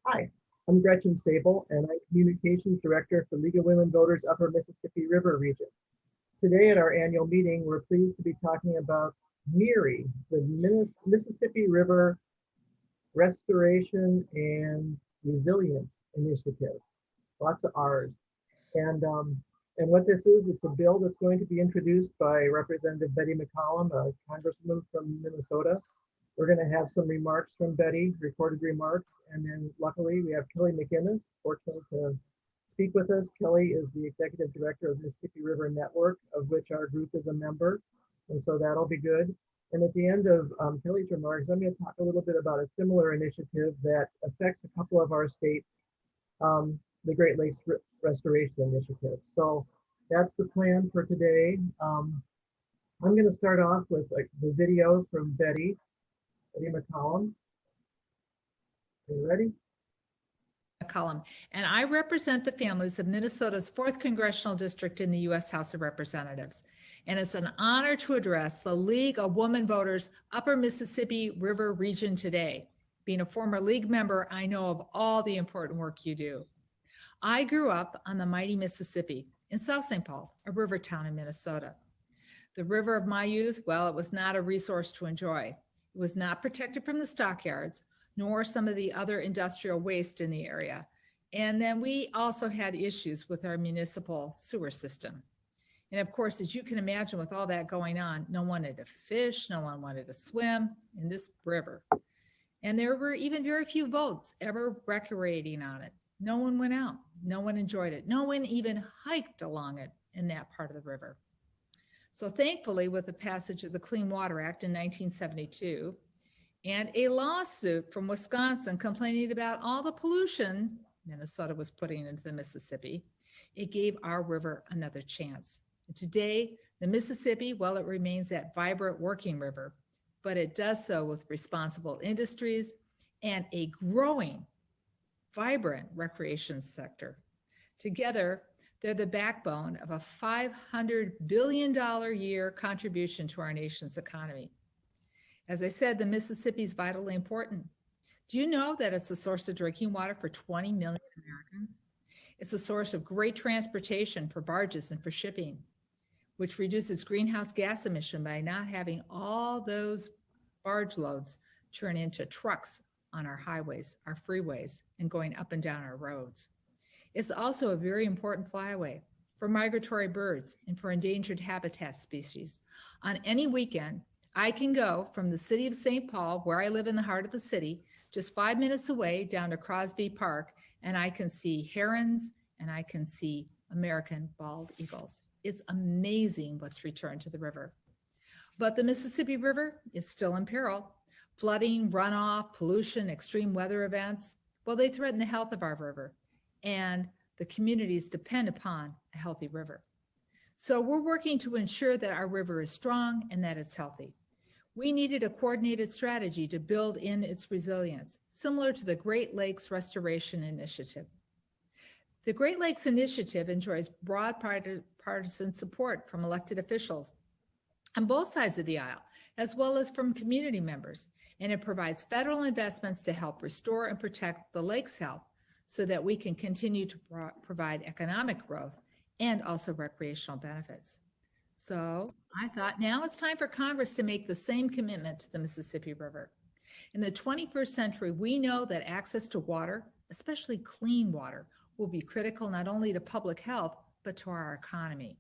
Hi, I'm Gretchen Sabel, and I'm Communications Director for League of Women Voters Upper Mississippi River Region. Today at our annual meeting, we're pleased to be talking about MRRI, the Mississippi River Restoration and Resilience Initiative. Lots of R's. And what this is, it's a bill that's going to be introduced by Representative Betty McCollum, a congresswoman from Minnesota. We're going to have some remarks from Betty, recorded remarks, and then luckily we have Kelly McGinnis, fortunate to speak with us. Kelly is the executive director of Mississippi River Network, of which our group is a member, and so that'll be good. And at the end of Kelly's remarks, I'm going to talk a little bit about a similar initiative that affects a couple of our states, the Great Lakes Restoration Initiative. So that's the plan for today. I'm going to start off with the video from Betty McCollum. Are you ready? McCollum, and I represent the families of Minnesota's 4th Congressional District in the U.S. House of Representatives. And it's an honor to address the League of Women Voters Upper Mississippi River Region today. Being a former League member, I know of all the important work you do. I grew up on the mighty Mississippi in South St. Paul, a river town in Minnesota. The river of my youth, well, it was not a resource to enjoy. It was not protected from the stockyards, nor some of the other industrial waste in the area. And then we also had issues with our municipal sewer system. And of course, as you can imagine, with all that going on, no one wanted to fish, no one wanted to swim in this river. And there were even very few boats ever recreating on it. No one went out, no one enjoyed it. No one even hiked along it in that part of the river. So thankfully, with the passage of the Clean Water Act in 1972, and a lawsuit from Wisconsin complaining about all the pollution Minnesota was putting into the Mississippi, it gave our river another chance. And today, the Mississippi, well, it remains that vibrant working river, but it does so with responsible industries and a growing, vibrant recreation sector. Together, they're the backbone of a $500 billion a year contribution to our nation's economy. As I said, the Mississippi is vitally important. Do you know that it's a source of drinking water for 20 million Americans? It's a source of great transportation for barges and for shipping, which reduces greenhouse gas emission by not having all those barge loads turn into trucks on our highways, our freeways, and going up and down our roads. It's also a very important flyaway for migratory birds and for endangered habitat species. On any weekend, I can go from the city of St. Paul, where I live in the heart of the city, just 5 minutes away down to Crosby Park, and I can see herons and I can see American bald eagles. It's amazing what's returned to the river. But the Mississippi River is still in peril. Flooding, runoff, pollution, extreme weather events, well, they threaten the health of our river, and the communities depend upon a healthy river. So we're working to ensure that our river is strong and that it's healthy. We needed a coordinated strategy to build in its resilience, similar to the Great Lakes Restoration Initiative. The Great Lakes Initiative enjoys broad partisan support from elected officials on both sides of the aisle, as well as from community members, and it provides federal investments to help restore and protect the lake's health so that we can continue to provide economic growth and also recreational benefits. So I thought now it's time for Congress to make the same commitment to the Mississippi River. In the 21st century, we know that access to water, especially clean water, will be critical not only to public health, but to our economy.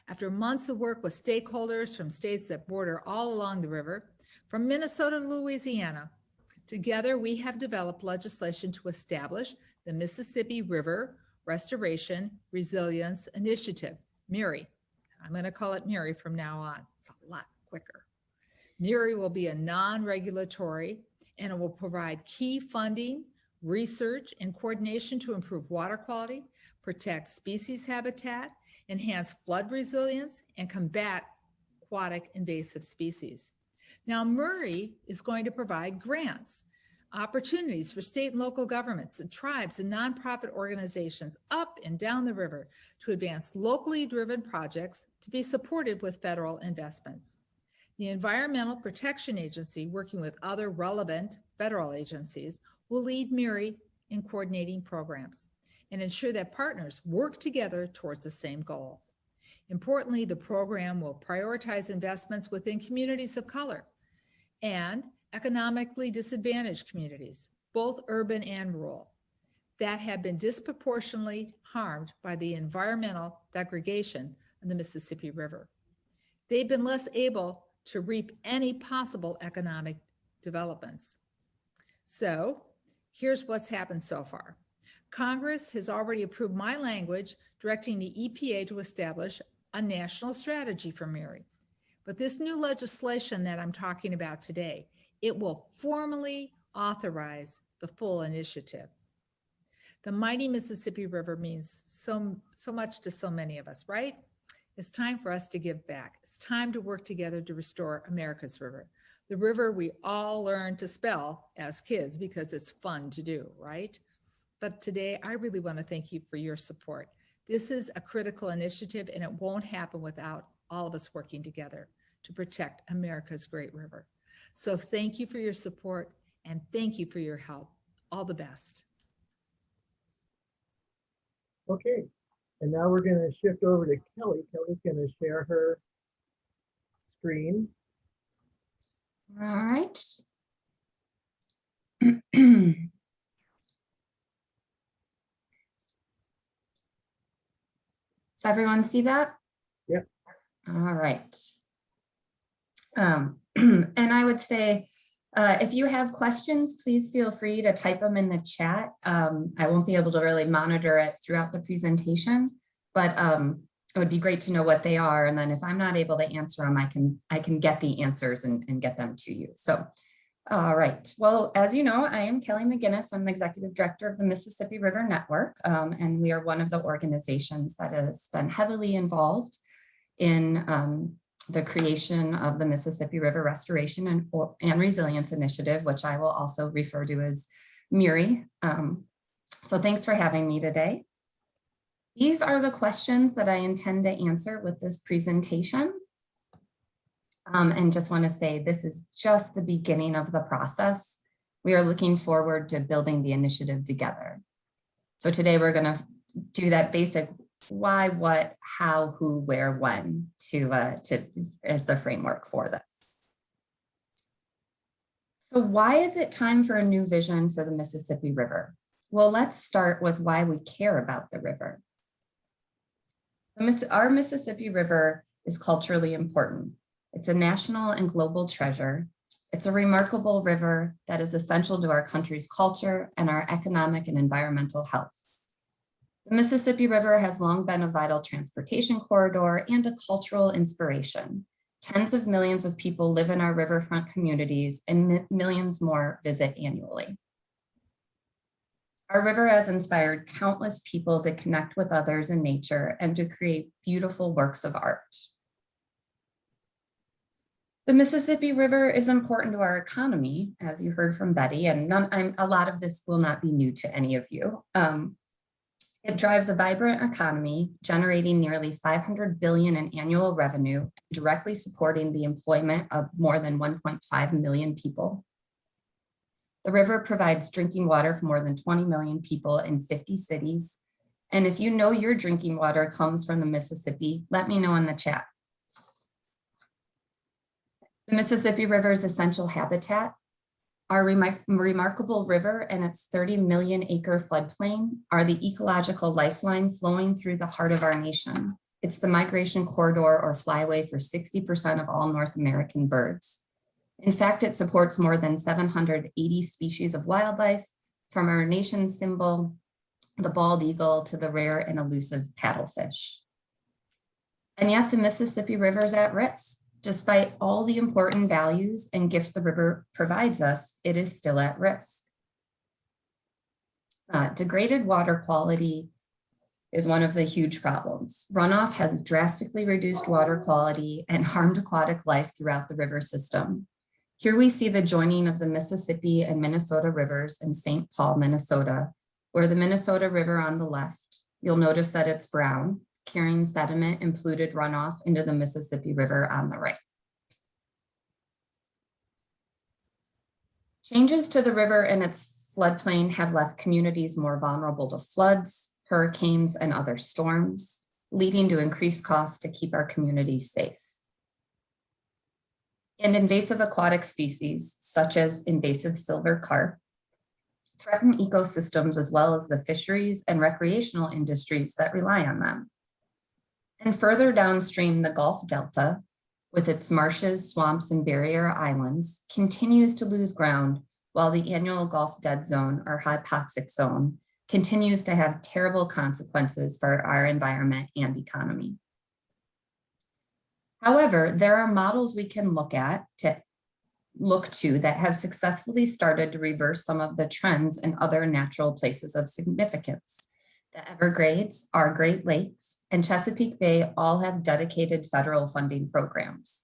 After months of work with stakeholders from states that border all along the river, from Minnesota to Louisiana, together we have developed legislation to establish the Mississippi River Restoration Resilience Initiative, MRRI. I'm going to call it MRRI from now on. It's a lot quicker. MRRI will be a non-regulatory, and it will provide key funding, research, and coordination to improve water quality, protect species habitat, enhance flood resilience, and combat aquatic invasive species. Now, MRRI is going to provide grants, opportunities for state and local governments and tribes and nonprofit organizations up and down the river to advance locally driven projects to be supported with federal investments. The Environmental Protection Agency, working with other relevant federal agencies, will lead MRRI in coordinating programs and ensure that partners work together towards the same goal. Importantly, the program will prioritize investments within communities of color and economically disadvantaged communities, both urban and rural, that have been disproportionately harmed by the environmental degradation of the Mississippi River. They've been less able to reap any possible economic developments. So here's what's happened so far. Congress has already approved my language directing the EPA to establish a national strategy for Miri. But this new legislation that I'm talking about today, it will formally authorize the full initiative. The mighty Mississippi River means so much to so many of us, right? It's time for us to give back. It's time to work together to restore America's river. The river we all learned to spell as kids because it's fun to do, right? But today, I really want to thank you for your support. This is a critical initiative, and it won't happen without all of us working together to protect America's great river. So thank you for your support, and thank you for your help. All the best. Okay, and now we're going to shift over to Kelly. Kelly's going to share her screen. All right. Does everyone see that? Yep. All right. And I would say, if you have questions, please feel free to type them in the chat. I won't be able to really monitor it throughout the presentation, but it would be great to know what they are. And then if I'm not able to answer them, I can get the answers and get them to you. So, all right. Well, as you know, I am Kelly McGinnis. I'm the Executive Director of the Mississippi River Network, and we are one of the organizations that has been heavily involved in the creation of the Mississippi River Restoration and Resilience Initiative, which I will also refer to as Miri. So thanks for having me today. These are the questions that I intend to answer with this presentation. And just want to say this is just the beginning of the process. We are looking forward to building the initiative together. So today we're going to do that basic why, what, how, who, where, when as the framework for this. So why is it time for a new vision for the Mississippi River? Well, let's start with why we care about the river. Our Mississippi River is culturally important. It's a national and global treasure. It's a remarkable river that is essential to our country's culture and our economic and environmental health. The Mississippi River has long been a vital transportation corridor and a cultural inspiration. Tens of millions of people live in our riverfront communities and millions more visit annually. Our river has inspired countless people to connect with others in nature and to create beautiful works of art. The Mississippi River is important to our economy, as you heard from Betty, and a lot of this will not be new to any of you. It drives a vibrant economy, generating nearly $500 billion in annual revenue, directly supporting the employment of more than 1.5 million people. The river provides drinking water for more than 20 million people in 50 cities. And if you know your drinking water comes from the Mississippi, let me know in the chat. The Mississippi River's essential habitat, our remarkable river and its 30 million acre floodplain are the ecological lifeline flowing through the heart of our nation. It's the migration corridor or flyway for 60% of all North American birds. In fact, it supports more than 780 species of wildlife, from our nation's symbol, the bald eagle, to the rare and elusive paddlefish. And yet the Mississippi River is at risk. Despite all the important values and gifts the river provides us, it is still at risk. Degraded water quality is one of the huge problems. Runoff has drastically reduced water quality and harmed aquatic life throughout the river system. Here we see the joining of the Mississippi and Minnesota rivers in St. Paul, Minnesota, where the Minnesota River on the left, you'll notice that it's brown, carrying sediment and polluted runoff into the Mississippi River on the right. Changes to the river and its floodplain have left communities more vulnerable to floods, hurricanes, and other storms, leading to increased costs to keep our communities safe. And invasive aquatic species, such as invasive silver carp, threaten ecosystems as well as the fisheries and recreational industries that rely on them. And further downstream, the Gulf Delta, with its marshes, swamps, and barrier islands, continues to lose ground, while the annual Gulf Dead Zone, or hypoxic zone, continues to have terrible consequences for our environment and economy. However, there are models we can look to that have successfully started to reverse some of the trends in other natural places of significance. The Everglades, our Great Lakes, and Chesapeake Bay all have dedicated federal funding programs.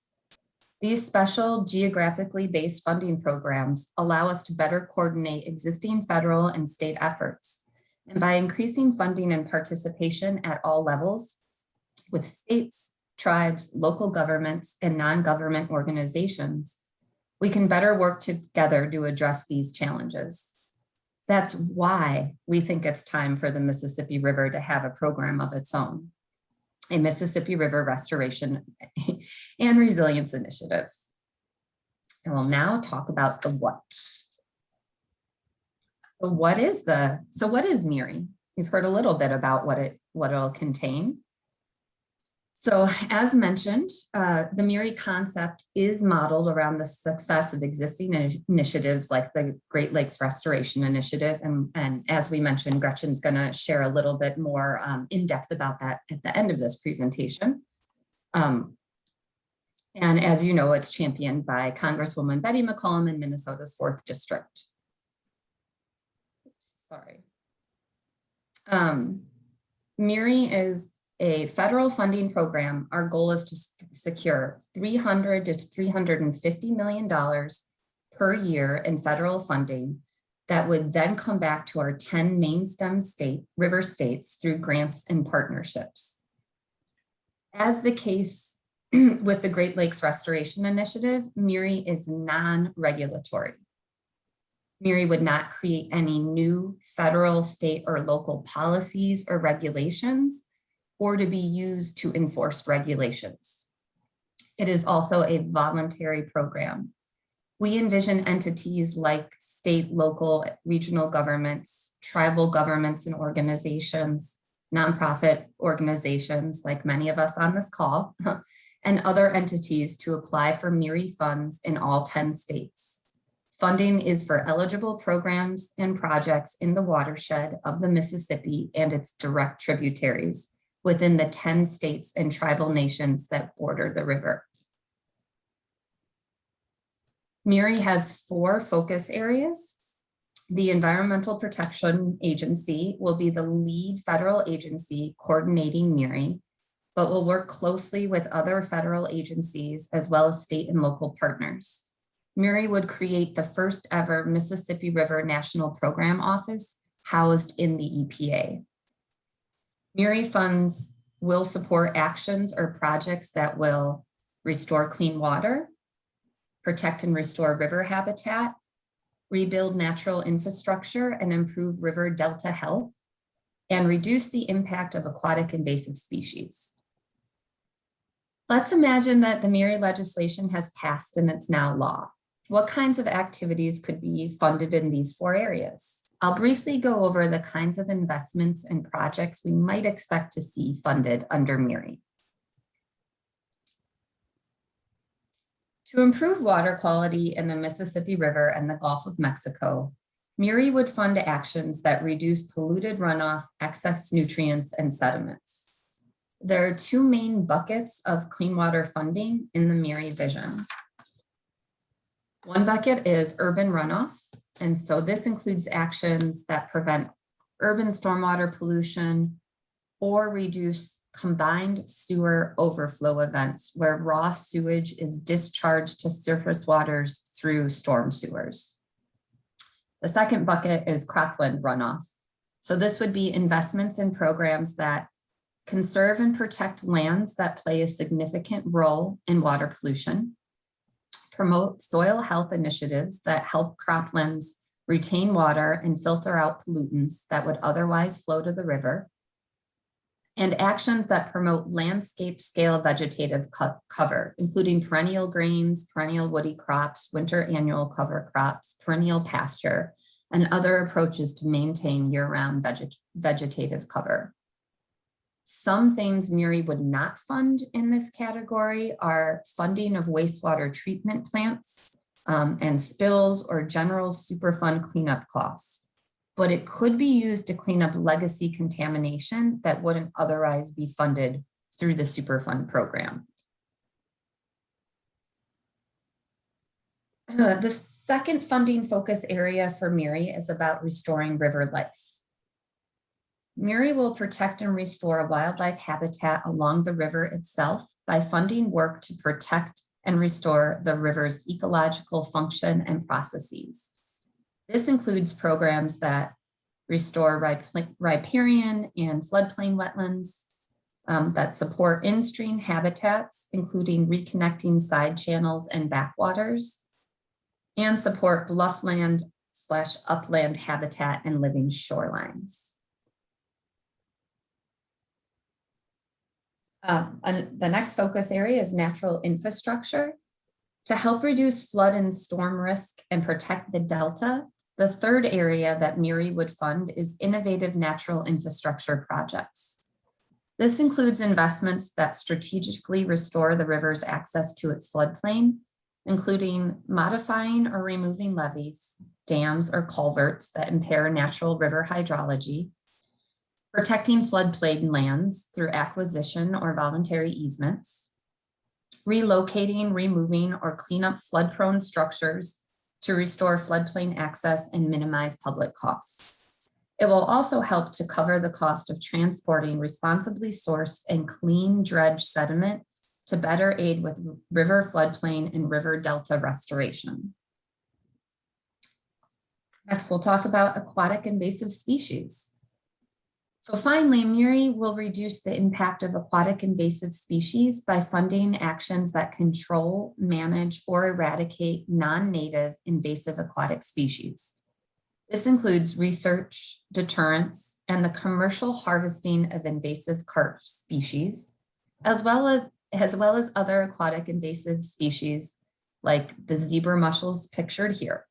These special geographically based funding programs allow us to better coordinate existing federal and state efforts. And by increasing funding and participation at all levels with states, tribes, local governments, and non-government organizations, we can better work together to address these challenges. That's why we think it's time for the Mississippi River to have a program of its own, a Mississippi River Restoration and Resilience Initiative. And we'll now talk about the what. So what is MRRRI? We've heard a little bit about what it'll contain. So as mentioned, the MRRRI concept is modeled around the success of existing initiatives like the Great Lakes Restoration Initiative. And as we mentioned, Gretchen's gonna share a little bit more in depth about that at the end of this presentation. And as you know, it's championed by Congresswoman Betty McCollum in Minnesota's 4th District. Oops, sorry. MRRRI is a federal funding program. Our goal is to secure $300 to $350 million per year in federal funding that would then come back to our 10 main stem river states through grants and partnerships. As the case with the Great Lakes Restoration Initiative, MRRRI is non-regulatory. MRRRI would not create any new federal, state, or local policies or regulations, or to be used to enforce regulations. It is also a voluntary program. We envision entities like state, local, regional governments, tribal governments and organizations, nonprofit organizations like many of us on this call, and other entities to apply for MRRRI funds in all 10 states. Funding is for eligible programs and projects in the watershed of the Mississippi and its direct tributaries within the 10 states and tribal nations that border the river. MRRRI has 4 focus areas. The Environmental Protection Agency will be the lead federal agency coordinating MRRRI, but will work closely with other federal agencies as well as state and local partners. MRRRI would create the first ever Mississippi River National Program Office housed in the EPA. MRRRI funds will support actions or projects that will restore clean water, protect and restore river habitat, rebuild natural infrastructure and improve river delta health, and reduce the impact of aquatic invasive species. Let's imagine that the MRRRI legislation has passed and it's now law. What kinds of activities could be funded in these 4 areas? I'll briefly go over the kinds of investments and projects we might expect to see funded under MRRRI. To improve water quality in the Mississippi River and the Gulf of Mexico, MRRRI would fund actions that reduce polluted runoff, excess nutrients, and sediments. There are 2 main buckets of clean water funding in the MRRRI vision. One bucket is urban runoff. And so this includes actions that prevent urban stormwater pollution or reduce combined sewer overflow events where raw sewage is discharged to surface waters through storm sewers. The second bucket is cropland runoff. So this would be investments in programs that conserve and protect lands that play a significant role in water pollution, promote soil health initiatives that help croplands retain water, and filter out pollutants that would otherwise flow to the river, and actions that promote landscape scale vegetative cover, including perennial grains, perennial woody crops, winter annual cover crops, perennial pasture, and other approaches to maintain year-round vegetative cover. Some things MRRRI would not fund in this category are funding of wastewater treatment plants and spills or general Superfund cleanup costs. But it could be used to clean up legacy contamination that wouldn't otherwise be funded through the Superfund program. The second funding focus area for MRRRI is about restoring river life. MRRRI will protect and restore wildlife habitat along the river itself by funding work to protect and restore the river's ecological function and processes. This includes programs that restore riparian and floodplain wetlands, that support in-stream habitats, including reconnecting side channels and backwaters, and support bluffland/upland habitat and living shorelines. The next focus area is natural infrastructure. To help reduce flood and storm risk and protect the Delta, the third area that MRRRI would fund is innovative natural infrastructure projects. This includes investments that strategically restore the river's access to its floodplain, including modifying or removing levees, dams, or culverts that impair natural river hydrology, protecting floodplain lands through acquisition or voluntary easements, relocating, removing, or clean up flood-prone structures to restore floodplain access and minimize public costs. It will also help to cover the cost of transporting responsibly sourced and clean dredge sediment to better aid with river floodplain and river delta restoration. Next, we'll talk about aquatic invasive species. So finally, MRRRI will reduce the impact of aquatic invasive species by funding actions that control, manage, or eradicate non-native invasive aquatic species. This includes research, deterrence, and the commercial harvesting of invasive carp species, as well as other aquatic invasive species like the zebra mussels pictured here.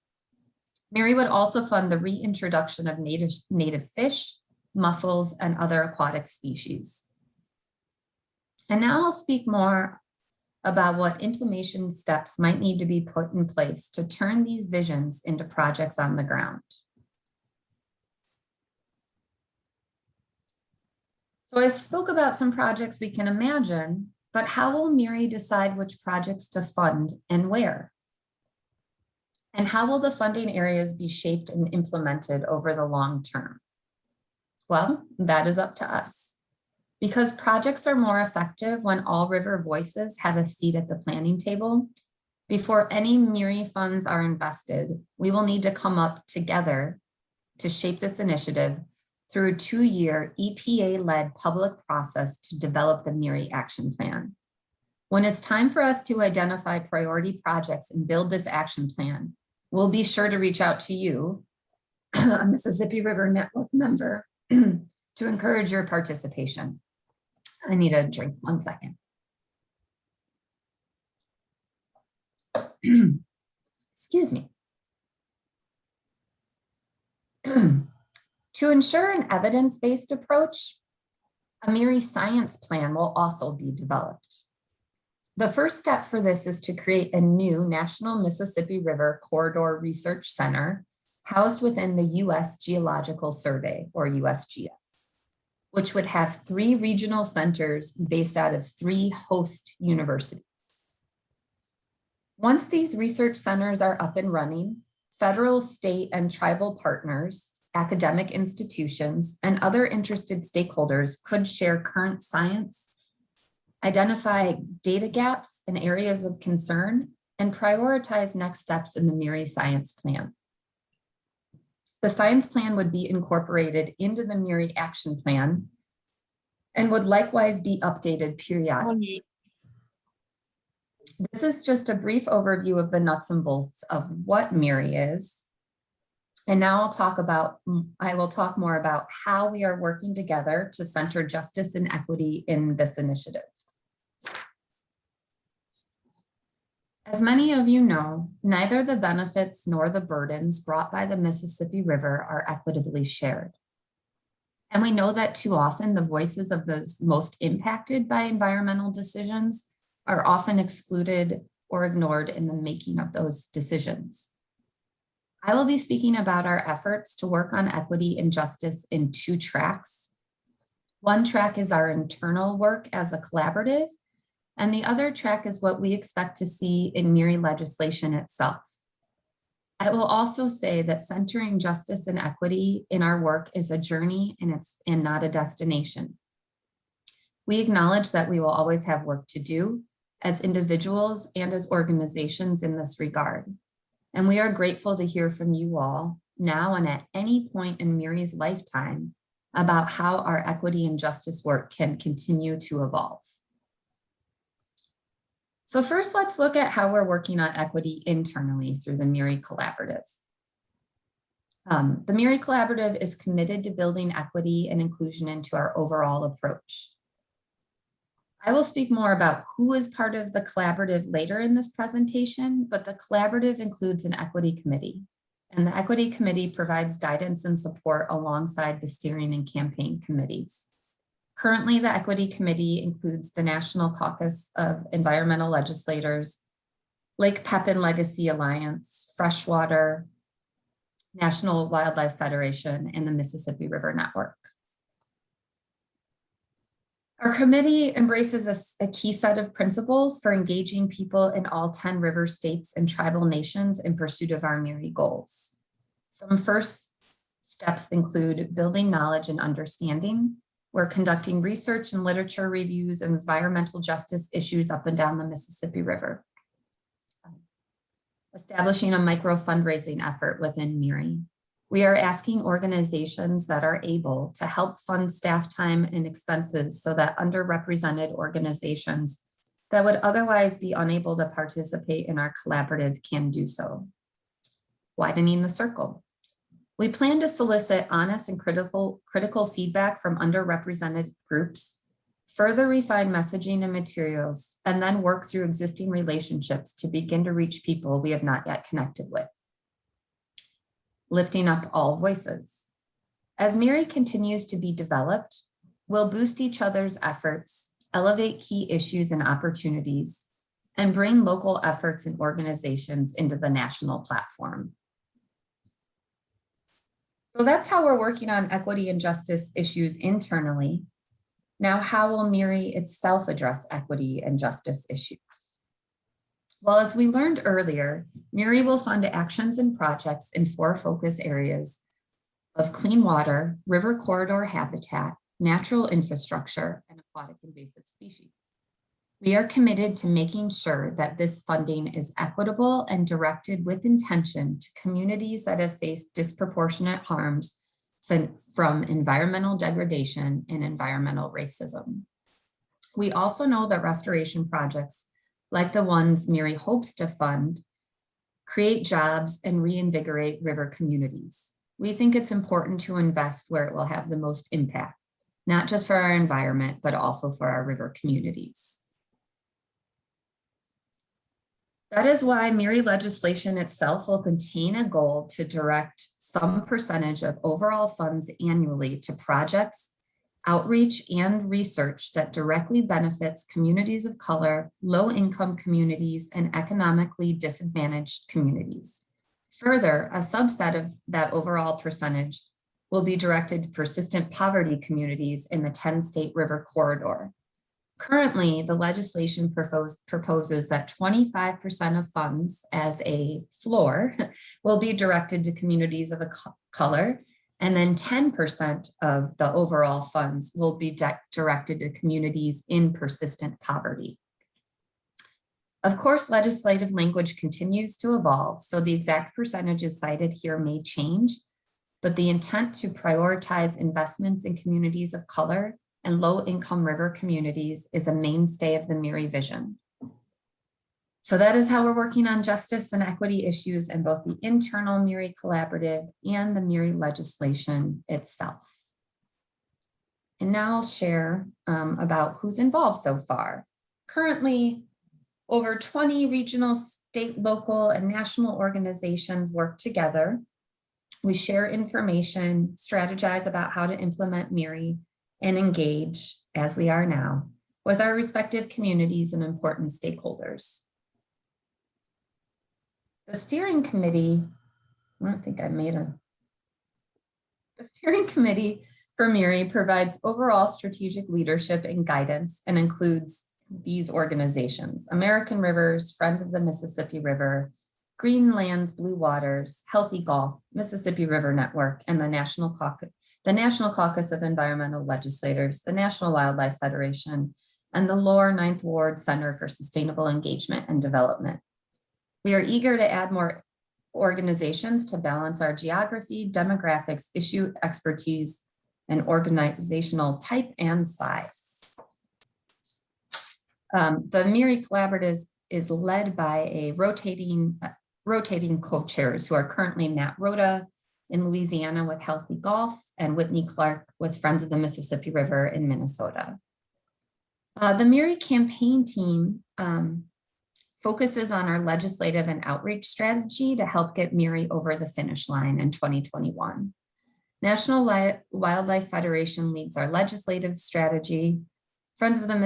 MRRRI would also fund the reintroduction of native fish, mussels, and other aquatic species. And now I'll speak more about what implementation steps might need to be put in place to turn these visions into projects on the ground. So I spoke about some projects we can imagine, but how will MRRRI decide which projects to fund and where? And how will the funding areas be shaped and implemented over the long term? Well, that is up to us. Because projects are more effective when all river voices have a seat at the planning table, before any MRRRI funds are invested, we will need to come up together to shape this initiative through a 2-year EPA-led public process to develop the MRRRI action plan. When it's time for us to identify priority projects and build this action plan, we'll be sure to reach out to you, a Mississippi River Network member, to encourage your participation. I need a drink, 1 second. Excuse me. To ensure an evidence-based approach, a MRRRI science plan will also be developed. The first step for this is to create a new National Mississippi River Corridor Research Center housed within the U.S. Geological Survey, or USGS, which would have 3 regional centers based out of 3 host universities. Once these research centers are up and running, federal, state, and tribal partners, academic institutions, and other interested stakeholders could share current science, identify data gaps and areas of concern, and prioritize next steps in the MRRRI science plan. The science plan would be incorporated into the MRRRI action plan and would likewise be updated periodically. This is just a brief overview of the nuts and bolts of what MRRRI is. And now I will talk more about how we are working together to center justice and equity in this initiative. As many of you know, neither the benefits nor the burdens brought by the Mississippi River are equitably shared. And we know that too often the voices of those most impacted by environmental decisions are often excluded or ignored in the making of those decisions. I will be speaking about our efforts to work on equity and justice in 2 tracks. One track is our internal work as a collaborative, and the other track is what we expect to see in MRRRI legislation itself. I will also say that centering justice and equity in our work is a journey and not a destination. We acknowledge that we will always have work to do as individuals and as organizations in this regard. And we are grateful to hear from you all now and at any point in MRRRI's lifetime about how our equity and justice work can continue to evolve. So first, let's look at how we're working on equity internally through the MRRRI Collaborative. The MRRRI Collaborative is committed to building equity and inclusion into our overall approach. I will speak more about who is part of the collaborative later in this presentation, but the collaborative includes an equity committee, and the equity committee provides guidance and support alongside the steering and campaign committees. Currently, the equity committee includes the National Caucus of Environmental Legislators, Lake Pepin Legacy Alliance, Freshwater, National Wildlife Federation, and the Mississippi River Network. Our committee embraces a key set of principles for engaging people in all 10 river states and tribal nations in pursuit of our MRRRI goals. Some first steps include building knowledge and understanding. We're conducting research and literature reviews of environmental justice issues up and down the Mississippi River. Establishing a micro fundraising effort within MRRRI. We are asking organizations that are able to help fund staff time and expenses so that underrepresented organizations that would otherwise be unable to participate in our collaborative can do so. Widening the circle. We plan to solicit honest and critical feedback from underrepresented groups, further refine messaging and materials, and then work through existing relationships to begin to reach people we have not yet connected with. Lifting up all voices. As MRRRI continues to be developed, we'll boost each other's efforts, elevate key issues and opportunities, and bring local efforts and organizations into the national platform. So that's how we're working on equity and justice issues internally. Now, how will MRRRI itself address equity and justice issues? Well, as we learned earlier, MRRRI will fund actions and projects in 4 focus areas of clean water, river corridor habitat, natural infrastructure, and aquatic invasive species. We are committed to making sure that this funding is equitable and directed with intention to communities that have faced disproportionate harms from environmental degradation and environmental racism. We also know that restoration projects like the ones MRRRI hopes to fund, create jobs and reinvigorate river communities. We think it's important to invest where it will have the most impact, not just for our environment, but also for our river communities. That is why MRRRI legislation itself will contain a goal to direct some percentage of overall funds annually to projects, outreach, and research that directly benefits communities of color, low-income communities, and economically disadvantaged communities. Further, a subset of that overall percentage will be directed to persistent poverty communities in the 10-state river corridor. Currently, the legislation proposes that 25% of funds as a floor will be directed to communities of color, and then 10% of the overall funds will be directed to communities in persistent poverty. Of course, legislative language continues to evolve, so the exact percentages cited here may change, but the intent to prioritize investments in communities of color and low-income river communities is a mainstay of the MRRRI vision. So that is how we're working on justice and equity issues in both the internal MRRRI collaborative and the MRRRI legislation itself. And now I'll share about who's involved so far. Currently, over 20 regional, state, local, and national organizations work together. We share information, strategize about how to implement MRRRI, and engage, as we are now, with our respective communities and important stakeholders. The steering committee, I don't think I made a, the steering committee for MRRRI provides overall strategic leadership and guidance and includes these organizations: American Rivers, Friends of the Mississippi River, Greenland's Blue Waters, Healthy Gulf, Mississippi River Network, and the National Caucus of Environmental Legislators, the National Wildlife Federation, and the Lower Ninth Ward Center for Sustainable Engagement and Development. We are eager to add more organizations to balance our geography, demographics, issue expertise, and organizational type and size. The MRRRI Collaborative is led by a rotating co-chairs who are currently Matt Rhoda in Louisiana with Healthy Gulf and Whitney Clark with Friends of the Mississippi River in Minnesota. The MRRRI campaign team focuses on our legislative and outreach strategy to help get MRRRI over the finish line in 2021. National Wildlife Federation leads our legislative strategy. Friends of the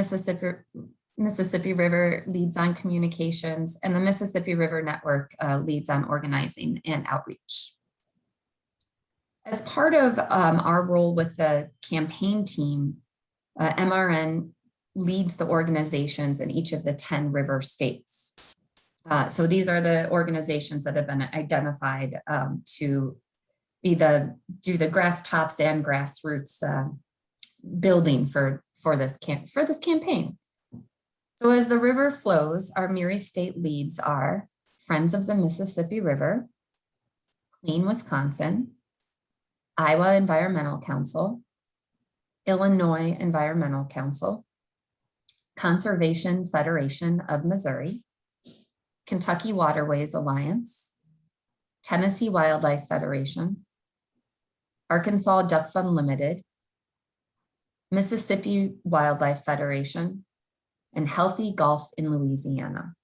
Mississippi River leads on communications, and the Mississippi River Network leads on organizing and outreach. As part of our role with the campaign team, MRN leads the organizations in each of the 10 river states. So these are the organizations that have been identified to be do the grass tops and grassroots building for this campaign. So as the river flows, our MRRRI state leads are Friends of the Mississippi River, Clean Wisconsin, Iowa Environmental Council, Illinois Environmental Council, Conservation Federation of Missouri, Kentucky Waterways Alliance, Tennessee Wildlife Federation, Arkansas Ducks Unlimited, Mississippi Wildlife Federation, and Healthy Gulf in Louisiana.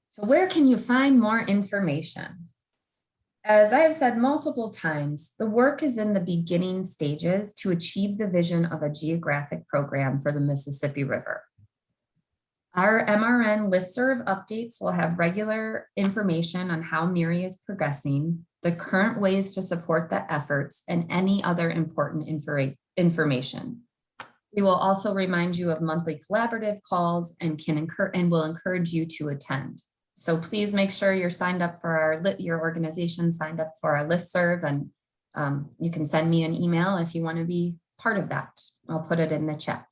So where can you find more information? As I have said multiple times, the work is in the beginning stages to achieve the vision of a geographic program for the Mississippi River. Our MRN listserv updates will have regular information on how MRRRI is progressing, the current ways to support the efforts, and any other important information. We will also remind you of monthly collaborative calls and will encourage you to attend. So please make sure you're signed up for your organization signed up for our listserv, and you can send me an email if you want to be part of that. I'll put it in the chat.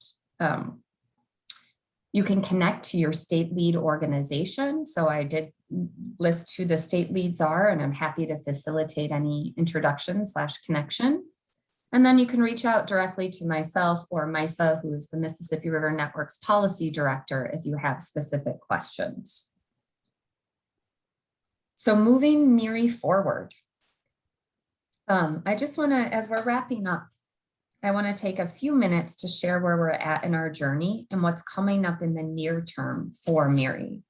You can connect to your state lead organization. So I did list who the state leads are, and I'm happy to facilitate any introduction / connection. And then you can reach out directly to myself or Misa, who is the Mississippi River Network's policy director, if you have specific questions. So moving MRRRI forward. I just want to, as we're wrapping up, I want to take a few minutes to share where we're at in our journey and what's coming up in the near term for MRRRI.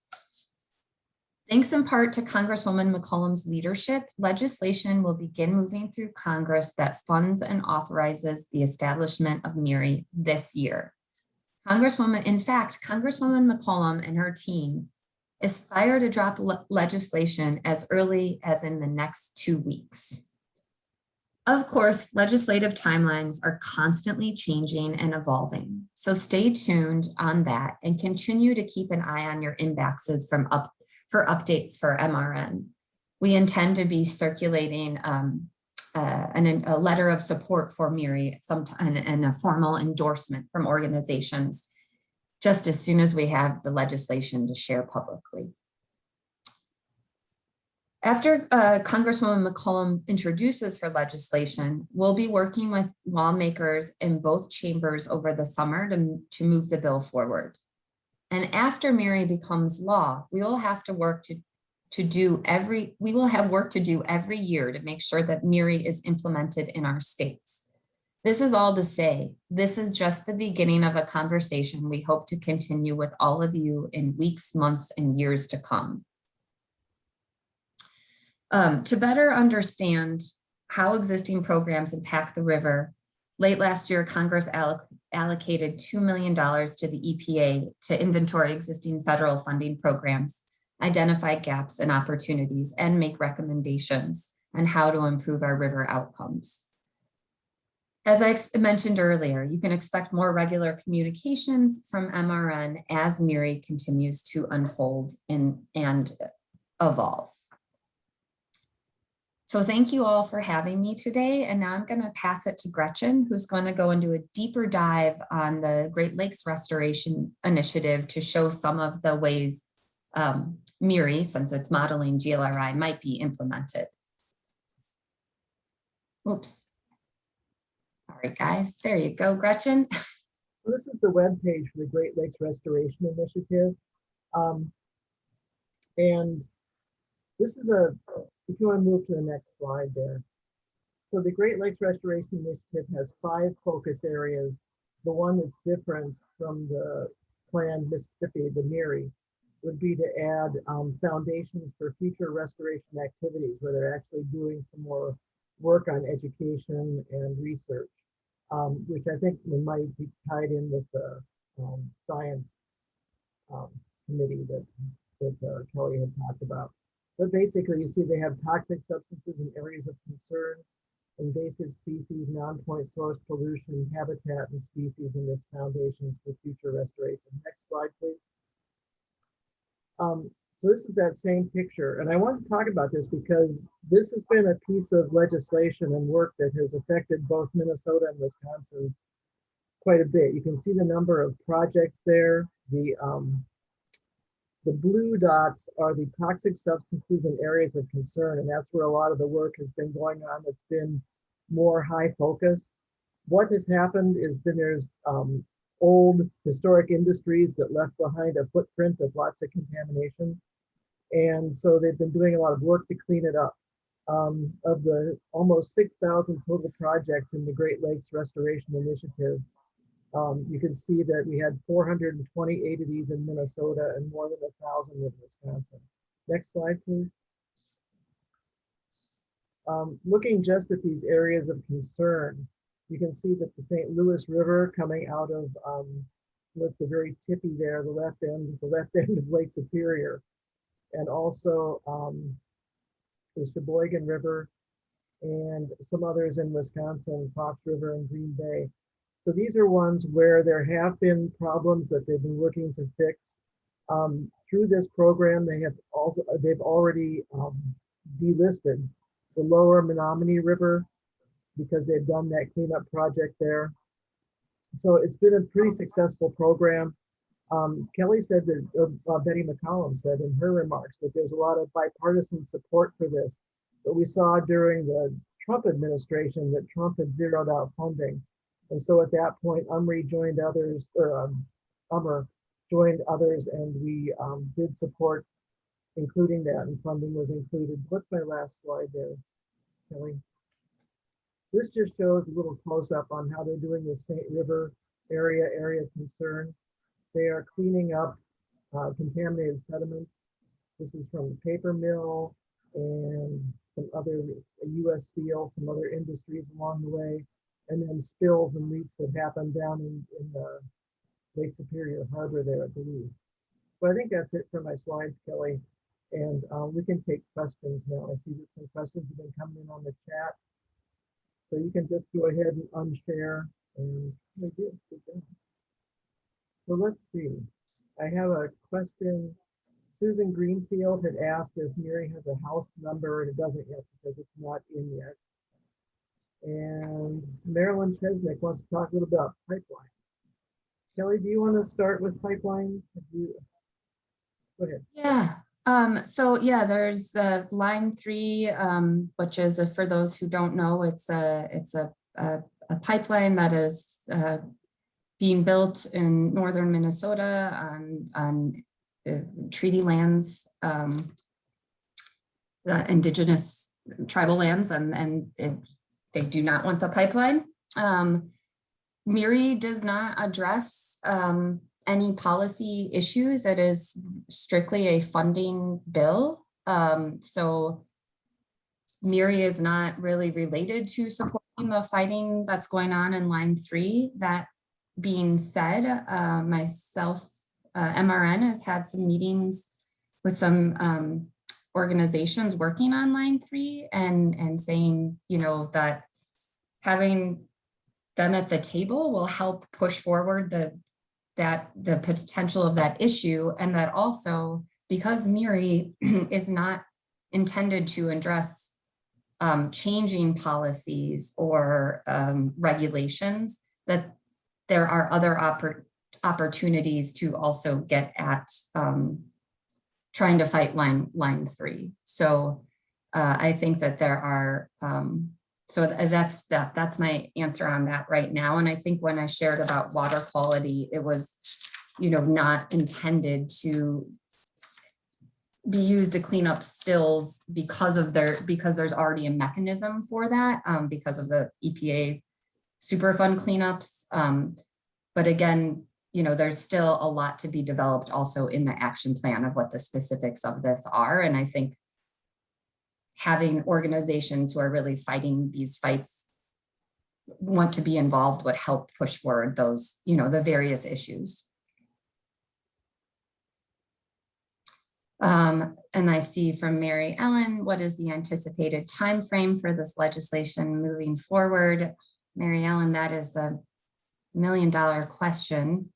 Thanks in part to Congresswoman McCollum's leadership, legislation will begin moving through Congress that funds and authorizes the establishment of MRRRI this year. In fact, Congresswoman McCollum and her team aspire to drop legislation as early as in the next 2 weeks. Of course, legislative timelines are constantly changing and evolving, so stay tuned on that and continue to keep an eye on your inboxes for updates for MRN. We intend to be circulating a letter of support for MRRRI sometime and a formal endorsement from organizations just as soon as we have the legislation to share publicly. After Congresswoman McCollum introduces her legislation, we'll be working with lawmakers in both chambers over the summer to move the bill forward. And after Miri becomes law, we will have to work to do every year to make sure that Miri is implemented in our states. This is all to say, this is just the beginning of a conversation we hope to continue with all of you in weeks, months, and years to come. To better understand how existing programs impact the river, late last year, Congress allocated $2 million to the EPA to inventory existing federal funding programs, identify gaps and opportunities, and make recommendations on how to improve our river outcomes. As I mentioned earlier, you can expect more regular communications from MRN as Miri continues to unfold and evolve. So thank you all for having me today. And now I'm going to pass it to Gretchen, who's going to go into a deeper dive on the Great Lakes Restoration Initiative to show some of the ways Miri, since it's modeling GLRI, might be implemented. Oops. Sorry, guys. There you go, Gretchen. So this is the webpage for the Great Lakes Restoration Initiative. And this is if you want to move to the next slide there. So the Great Lakes Restoration Initiative has 5 focus areas. The one that's different from the planned Mississippi, the MRRRI, would be to add foundations for future restoration activities, where they're actually doing some more work on education and research, which I think might be tied in with the science committee that Kelly had talked about. But basically, you see they have toxic substances in areas of concern, invasive species, non-point source pollution, habitat, and species in this foundations for future restoration. Next slide, please. So this is that same picture. And I want to talk about this because this has been a piece of legislation and work that has affected both Minnesota and Wisconsin quite a bit. You can see the number of projects there. The blue dots are the toxic substances in areas of concern, and that's where a lot of the work has been going on. That's been more high focus. What has happened is there's old historic industries that left behind a footprint of lots of contamination. And so they've been doing a lot of work to clean it up. Of the almost 6,000 total projects in the Great Lakes Restoration Initiative, you can see that we had 428 of these in Minnesota and more than 1,000 in Wisconsin. Next slide, please. Looking just at these areas of concern, you can see that the St. Louis River coming out of what's the very tippy there, the left end of Lake Superior, and also the Sheboygan River and some others in Wisconsin, Fox River and Green Bay. So these are ones where there have been problems that they've been looking to fix. Through this program, they've already delisted the lower Menominee River because they've done that cleanup project there. So it's been a pretty successful program. Kelly said that, Betty McCollum said in her remarks that there's a lot of bipartisan support for this. But we saw during the Trump administration that Trump had zeroed out funding. And so at that point, UMRRI joined others, or UMRRR joined others, and we did support including that, and funding was included. What's my last slide there, Kelly? This just shows a little close-up on how they're doing the St. River area of concern. They are cleaning up contaminated sediments. This is from the paper mill and some other U.S. Steel, some other industries along the way, and then spills and leaks that happen down in the Lake Superior Harbor there, I believe. So I think that's it for my slides, Kelly. And we can take questions now. I see that some questions have been coming in on the chat. So you can just go ahead and unshare, and we did. Good job. So let's see. I have a question. Susan Greenfield had asked if Miri has a house number, and it doesn't yet because it's not in yet. And Marilyn Chesnick wants to talk a little about pipeline. Kelly, do you want to start with pipeline? Go ahead. Yeah. So yeah, there's the line 3, which is, for those who don't know, it's a pipeline that is being built in northern Minnesota on treaty lands, indigenous tribal lands, and they do not want the pipeline. Miri does not address any policy issues. It is strictly a funding bill. So Miri is not really related to supporting the fighting that's going on in line 3. That being said, myself, MRN has had some meetings with some organizations working on line 3 and saying, you know, that having them at the table will help push forward the potential of that issue. And that also, because Miri is not intended to address changing policies or regulations, that there are other opportunities to also get at trying to fight line 3. So I think that there are, so that's my answer on that right now. And I think when I shared about water quality, it was, you know, not intended to be used to clean up spills because there's already a mechanism for that, because of the EPA Superfund cleanups. But again, you know, there's still a lot to be developed also in the action plan of what the specifics of this are. And I think having organizations who are really fighting these fights want to be involved would help push forward those, you know, the various issues. And I see from Mary Ellen, what is the anticipated time frame for this legislation moving forward? Mary Ellen, that is the $1 million question.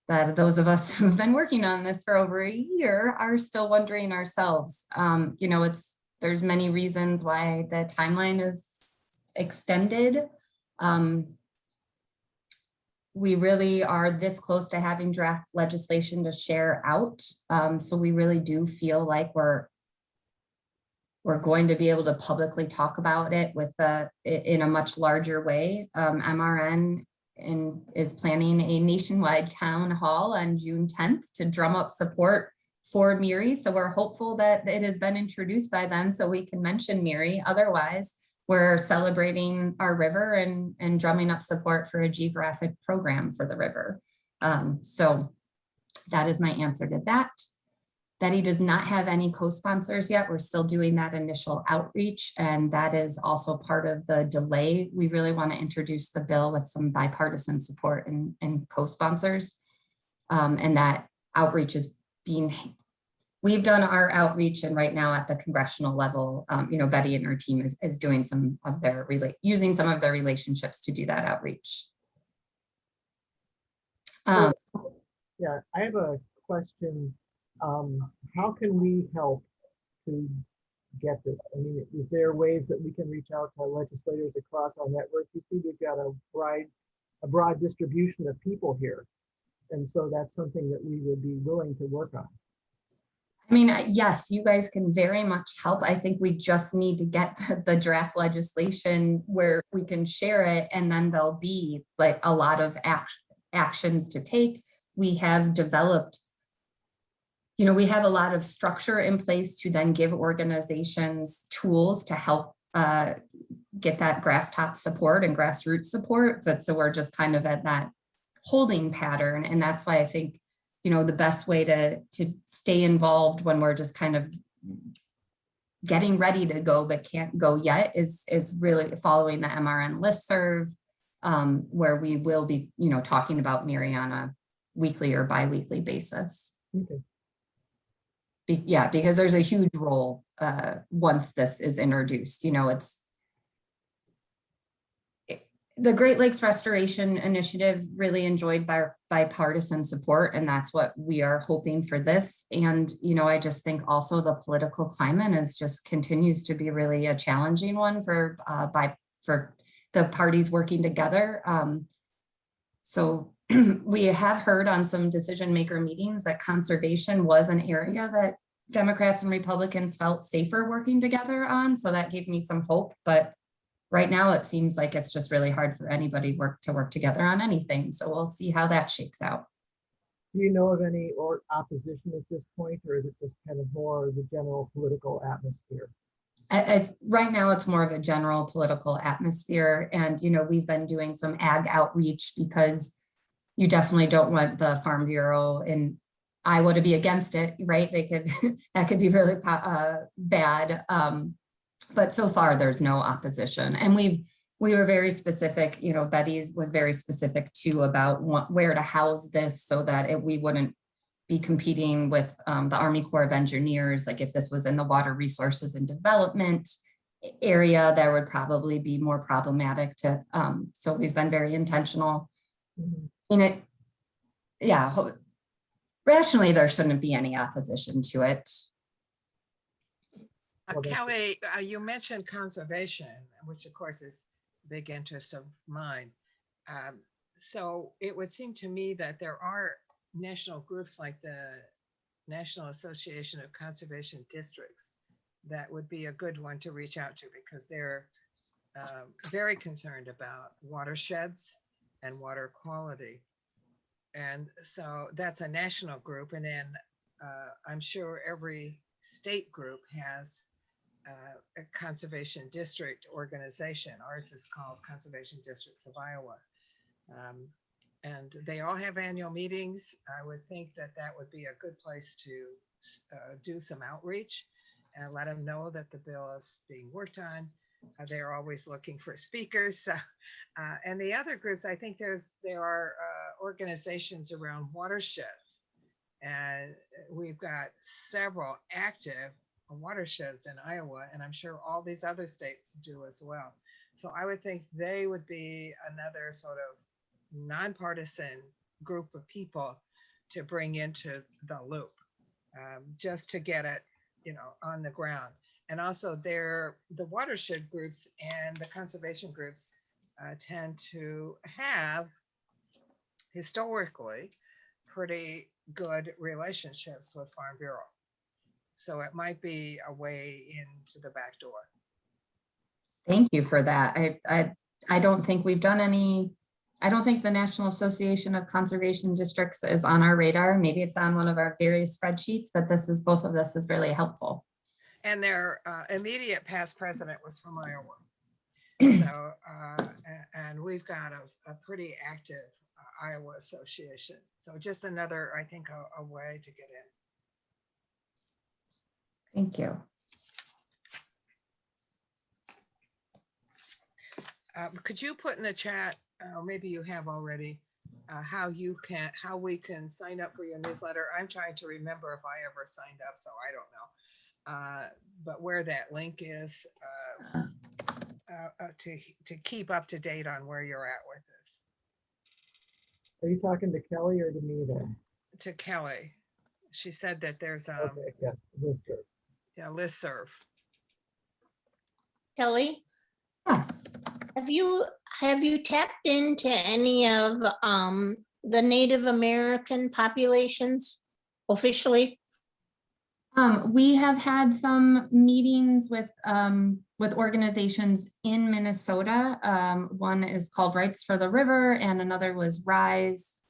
That those of us who've been working on this for over a year are still wondering ourselves. You know, there's many reasons why the timeline is extended. We really are this close to having draft legislation to share out. So we really do feel like we're going to be able to publicly talk about it in a much larger way. MRN is planning a nationwide town hall on June 10th to drum up support for Miri. So we're hopeful that it has been introduced by then so we can mention Miri. Otherwise, we're celebrating our river and drumming up support for a geographic program for the river. So that is my answer to that. Betty does not have any co-sponsors yet. We're still doing that initial outreach, and that is also part of the delay. We really want to introduce the bill with some bipartisan support and co-sponsors. And that outreach is we've done our outreach, and right now at the congressional level, you know, Betty and her team is doing using some of their relationships to do that outreach. Yeah, I have a question. How can we help to get this? I mean, is there ways that we can reach out to legislators across our network? You see, we've got a broad distribution of people here. And so that's something that we would be willing to work on. I mean, yes, you guys can very much help. I think we just need to get the draft legislation where we can share it, and then there'll be like a lot of actions to take. We have developed, you know, we have a lot of structure in place to then give organizations tools to help get that grass-top support and grassroots support. But so we're just kind of at that holding pattern. And that's why I think, you know, the best way to stay involved when we're just kind of getting ready to go but can't go yet is really following the MRN listserv, where we will be, you know, talking about Miri on a weekly or bi-weekly basis. Okay. Yeah, because there's a huge role once this is introduced. You know, the Great Lakes Restoration Initiative really enjoyed bipartisan support, and that's what we are hoping for this. And, you know, I just think also the political climate continues to be really a challenging one for the parties working together. So we have heard on some decision maker meetings that conservation was an area that Democrats and Republicans felt safer working together on. So that gave me some hope, but right now it seems like it's just really hard for anybody to work together on anything. So we'll see how that shakes out. Do you know of any opposition at this point, or is it just kind of more the general political atmosphere? Right now, it's more of a general political atmosphere. And, you know, we've been doing some ag outreach because you definitely don't want the Farm Bureau in Iowa to be against it, right? They could, that could be really bad. But so far there's no opposition. And we were very specific, you know, Betty's was very specific too about where to house this so that we wouldn't be competing with the Army Corps of Engineers. Like if this was in the Water Resources and Development area, that would probably be more problematic to, so we've been very intentional in it. Yeah, rationally, there shouldn't be any opposition to it. Kelly, you mentioned conservation, which of course is a big interest of mine. So it would seem to me that there are national groups like the National Association of Conservation Districts that would be a good one to reach out to, because they're very concerned about watersheds and water quality. And so that's a national group. And then I'm sure every state group has a conservation district organization. Ours is called Conservation Districts of Iowa. And they all have annual meetings. I would think that that would be a good place to do some outreach and let them know that the bill is being worked on. They're always looking for speakers. And the other groups, I think there are organizations around watersheds. And we've got several active watersheds in Iowa, and I'm sure all these other states do as well. So I would think they would be another sort of nonpartisan group of people to bring into the loop, just to get it, you know, on the ground. And also the watershed groups and the conservation groups tend to have historically pretty good relationships with Farm Bureau. So it might be a way into the back door. Thank you for that. I don't think we've done any, I don't think the National Association of Conservation Districts is on our radar. Maybe it's on one of our various spreadsheets, but both of this is really helpful. And their immediate past president was from Iowa. So, and we've got a pretty active Iowa association. So just another, I think, a way to get in. Thank you. Could you put in the chat, or maybe you have already, how we can sign up for your newsletter? I'm trying to remember if I ever signed up, so I don't know. But where that link is to keep up to date on where you're at with this. Are you talking to Kelly or to me there? To Kelly. She said that there's Okay, yes, listserv. yeah, listserv. Kelly, Yes. have you tapped into any of the Native American populations officially? We have had some meetings with organizations in Minnesota. One is called Rights for the River and another was RISE.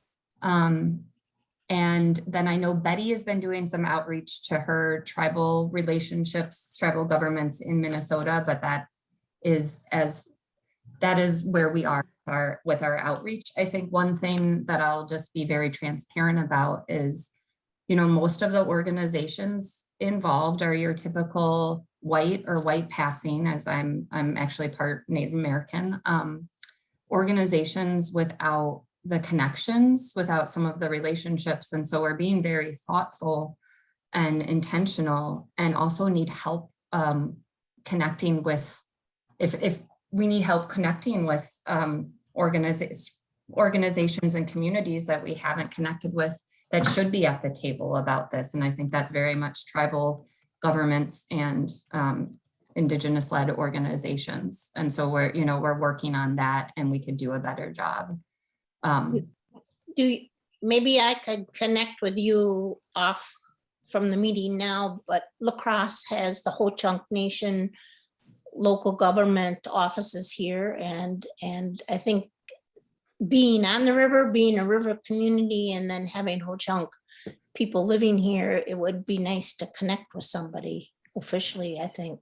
And then I know Betty has been doing some outreach to her tribal relationships, tribal governments in Minnesota, but that is where we are with our outreach. I think one thing that I'll just be very transparent about is, you know, most of the organizations involved are your typical white or white passing, as I'm actually part Native American, organizations without the connections, without some of the relationships. And so we're being very thoughtful and intentional, and also need help connecting with, if we need help connecting with organizations and communities that we haven't connected with that should be at the table about this. And I think that's very much tribal governments and indigenous led organizations. And so we're working on that, and we could do a better job. maybe I could connect with you off from the meeting now, but La Crosse has the Ho Chunk Nation local government offices here, and I think being on the river, being a river community, and then having Ho Chunk people living here, it would be nice to connect with somebody officially, I think.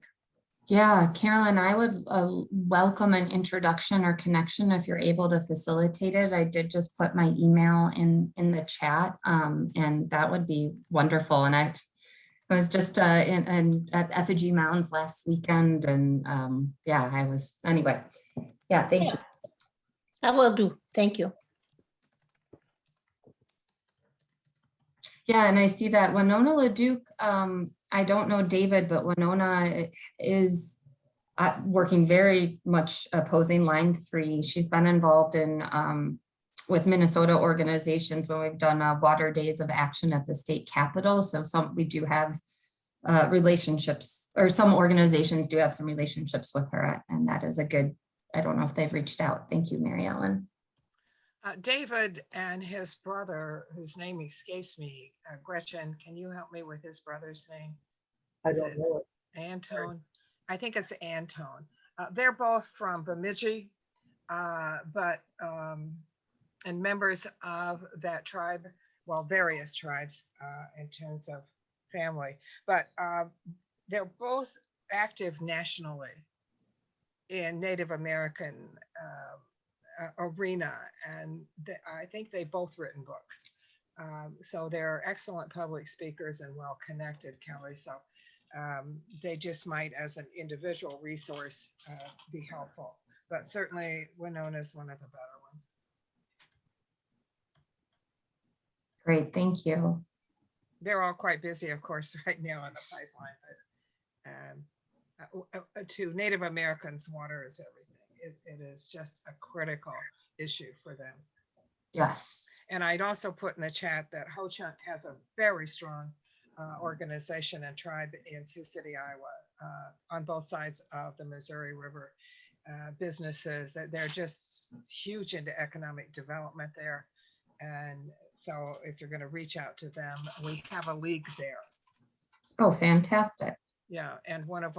Yeah, Carolyn, I would welcome an introduction or connection if you're able to facilitate it. I did just put my email in the chat, and that would be wonderful. And I was just at Effigy Mounds last weekend, and yeah, I was, anyway. Yeah, thank you. I will do. Thank you. Yeah, and I see that Winona LaDuke, I don't know David, but Winona is working very much opposing line 3. She's been involved in with Minnesota organizations when we've done water days of action at the state capitol. So we do have relationships, or some organizations do have some relationships with her, and that is a good, I don't know if they've reached out. Thank you, Mary Ellen. David and his brother, whose name escapes me, Gretchen, can you help me with his brother's name? I don't know it. Antone. I think it's Antone. They're both from Bemidji, but and members of that tribe, well, various tribes in terms of family, but they're both active nationally in Native American arena, and I think they've both written books. So they're excellent public speakers and well connected, Kelly. So they just might, as an individual resource, be helpful. But certainly Winona is one of the better ones. Great, thank you. They're all quite busy, of course, right now in the pipeline. But to Native Americans, water is everything. It is just a critical issue for them. Yes. And I'd also put in the chat that Ho Chunk has a very strong organization and tribe in Sioux City, Iowa, on both sides of the Missouri River. Businesses that they're just huge into economic development there. And so if you're going to reach out to them, we have a league there. Oh, fantastic. Yeah, and one of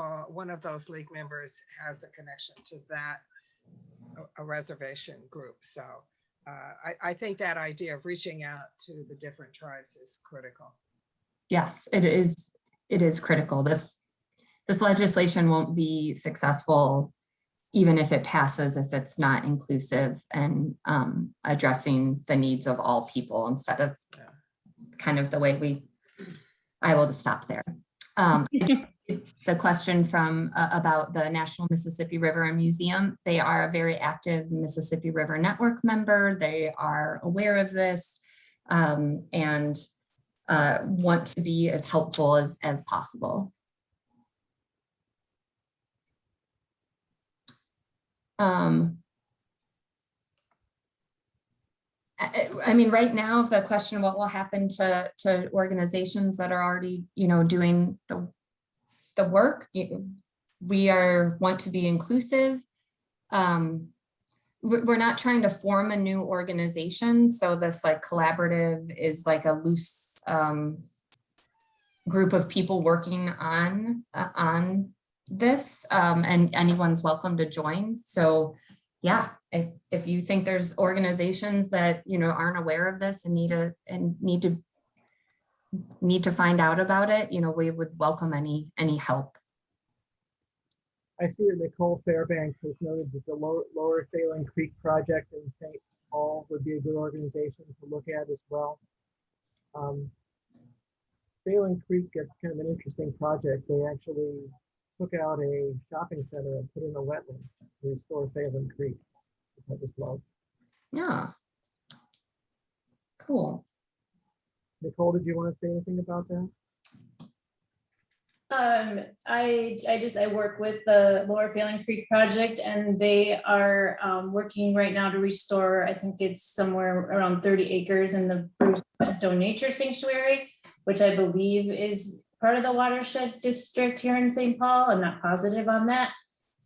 those league members has a connection to that a reservation group. So I think that idea of reaching out to the different tribes is critical. Yes, it is. It is critical. This legislation won't be successful even if it passes, if it's not inclusive and addressing the needs of all people instead of kind of the way I will just stop there. The question from about the National Mississippi River and Museum, they are a very active Mississippi River Network member. They are aware of this and want to be as helpful as possible. I mean, right now, if the question what will happen to organizations that are already, doing the work, we want to be inclusive. We're not trying to form a new organization. So this like collaborative is like a loose group of people working on this, and anyone's welcome to join. So yeah, if you think there's organizations that aren't aware of this and need to find out about it, we would welcome any help. I see that Nicole Fairbanks has noted that the Lower Salem Creek project in St. Paul would be a good organization to look at as well. Salem Creek gets kind of an interesting project. They actually took out a shopping center and put in a wetland to restore Salem Creek, which I just love. Yeah. Cool. Nicole, did you want to say anything about that? I work with the Lower Salem Creek project, and they are working right now to restore, I think it's somewhere around 30 acres in the Bruce Bento Nature Sanctuary, which I believe is part of the watershed district here in St. Paul. I'm not positive on that.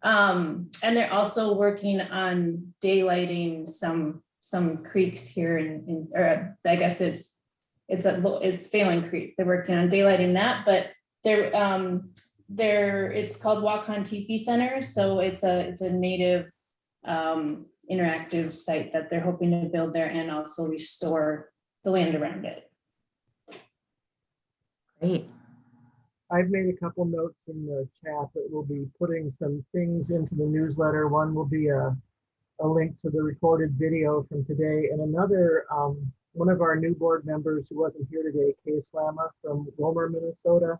And they're also working on daylighting some some creeks here or I guess it's Phelan Creek. They're working on daylighting that, but it's called Walk on Teepee Center. So it's a native interactive site that they're hoping to build there and also restore the land around it. Great. I've made a couple notes in the chat that we'll be putting some things into the newsletter. One will be a link to the recorded video from today, and another, one of our new board members who wasn't here today, Kay Slama from Wilmer, Minnesota,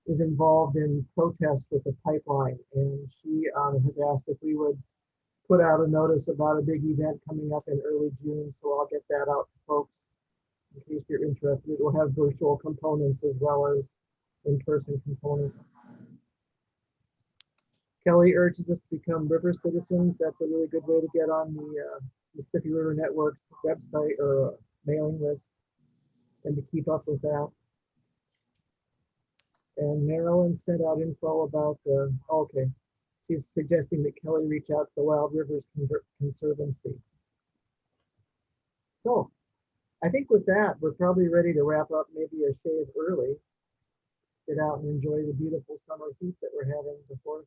is involved in protests with the pipeline, and she has asked if we would put out a notice about a big event coming up in early June, so I'll get that out to folks in case you're interested. It will have virtual components as well as in-person components. Kelly urges us to become river citizens. That's a really good way to get on the Mississippi River Network website or mailing list and to keep up with that. And Marilyn sent out info about okay, she's suggesting that Kelly reach out to the Wild Rivers Conservancy. So I think with that, we're probably ready to wrap up, maybe a shade early. Get out and enjoy the beautiful summer heat that we're having before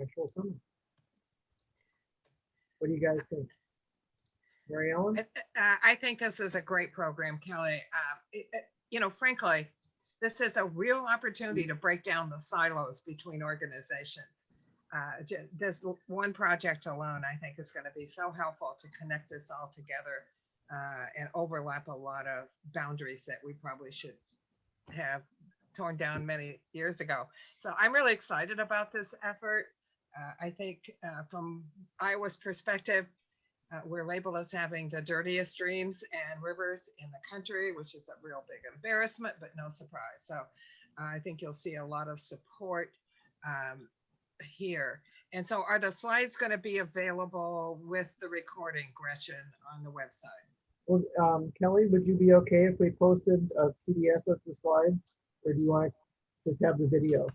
actual summer. What do you guys think? Mary Ellen? I think this is a great program, Kelly. You know, frankly, this is a real opportunity to break down the silos between organizations. This one project alone, I think, is going to be so helpful to connect us all together and overlap a lot of boundaries that we probably should have torn down many years ago. So I'm really excited about this effort. I think from Iowa's perspective, we're labeled as having the dirtiest streams and rivers in the country, which is a real big embarrassment, but no surprise. So I think you'll see a lot of support here. And so are the slides going to be available with the recording, Gretchen, on the website? Well, Kelly, would you be okay if we posted a PDF of the slides, or do you want to just have the video?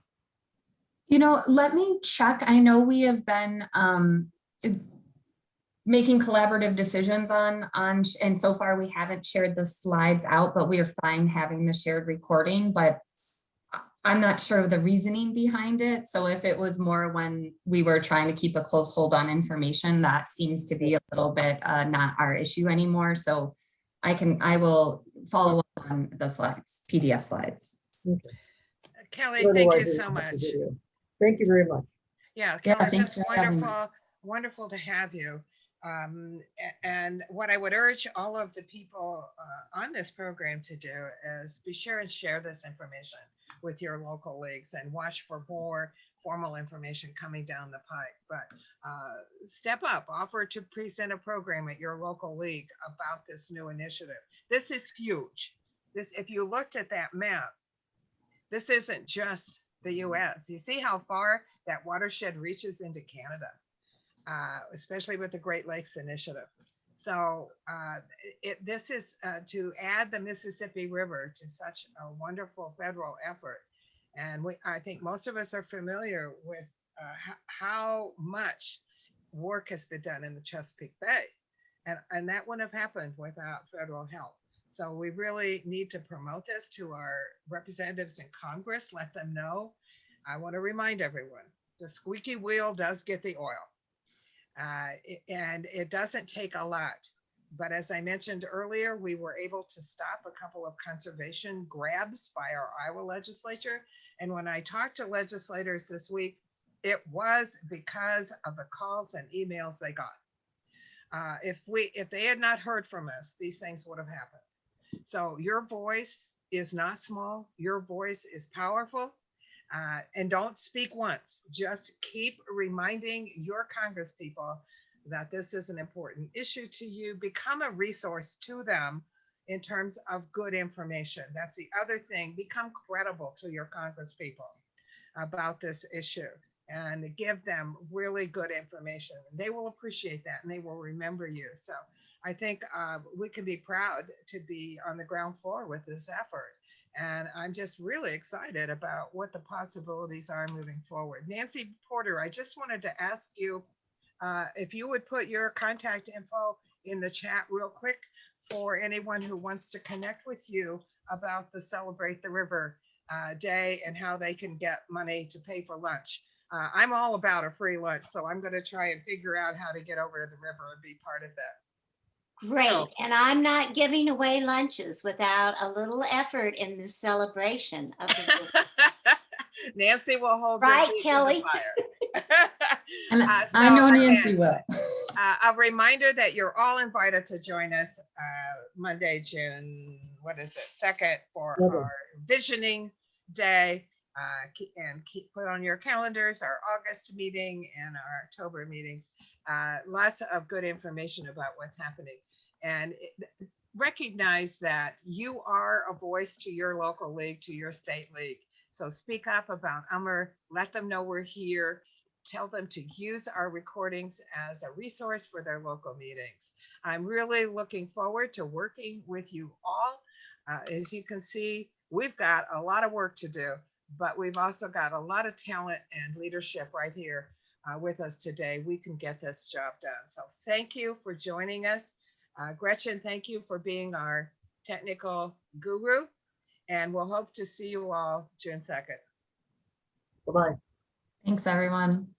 You know, let me check. I know we have been making collaborative decisions on, and so far we haven't shared the slides out, but we are fine having the shared recording, but I'm not sure of the reasoning behind it. So if it was more when we were trying to keep a close hold on information, that seems to be a little bit not our issue anymore. So I will follow up on the slides, PDF slides. Okay. Kelly, thank you so much. Thank you very much. Yeah, Kelly, it's thanks just for having me. wonderful to have you. And what I would urge all of the people on this program to do is be sure and share this information with your local leagues and watch for more formal information coming down the pike. But step up, offer to present a program at your local league about this new initiative. This is huge. If you looked at that map, this isn't just the US. You see how far that watershed reaches into Canada, especially with the Great Lakes Initiative. So this is to add the Mississippi River to such a wonderful federal effort. And I think most of us are familiar with how much work has been done in the Chesapeake Bay. And that wouldn't have happened without federal help. So we really need to promote this to our representatives in Congress, let them know. I want to remind everyone, the squeaky wheel does get the oil. And it doesn't take a lot. But as I mentioned earlier, we were able to stop a couple of conservation grabs by our Iowa legislature. And when I talked to legislators this week, it was because of the calls and emails they got. If they had not heard from us, these things would have happened. So your voice is not small. Your voice is powerful. And don't speak once. Just keep reminding your congresspeople that this is an important issue to you. Become a resource to them in terms of good information. That's the other thing. Become credible to your congresspeople about this issue and give them really good information. They will appreciate that and they will remember you. So I think we can be proud to be on the ground floor with this effort. And I'm just really excited about what the possibilities are moving forward. Nancy Porter, I just wanted to ask you if you would put your contact info in the chat real quick for anyone who wants to connect with you about the Celebrate the River Day and how they can get money to pay for lunch. I'm all about a free lunch, so I'm going to try and figure out how to get over to the river and be part of that. Great, So- and I'm not giving away lunches without a little effort in this celebration of the. Nancy will hold Right, your feet to the Kelly? fire. And Uh, I know so Nancy again, will. A reminder that you're all invited to join us Monday, June, what is it, 2nd for Seventh. our visioning day. And put on your calendars our August meeting and our October meetings. Lots of good information about what's happening. And recognize that you are a voice to your local league, to your state league. So speak up about UMR, let them know we're here. Tell them to use our recordings as a resource for their local meetings. I'm really looking forward to working with you all. As you can see, we've got a lot of work to do, but we've also got a lot of talent and leadership right here with us today. We can get this job done. So thank you for joining us. Gretchen, thank you for being our technical guru, and we'll hope to see you all June 2nd. Bye-bye. Thanks, everyone.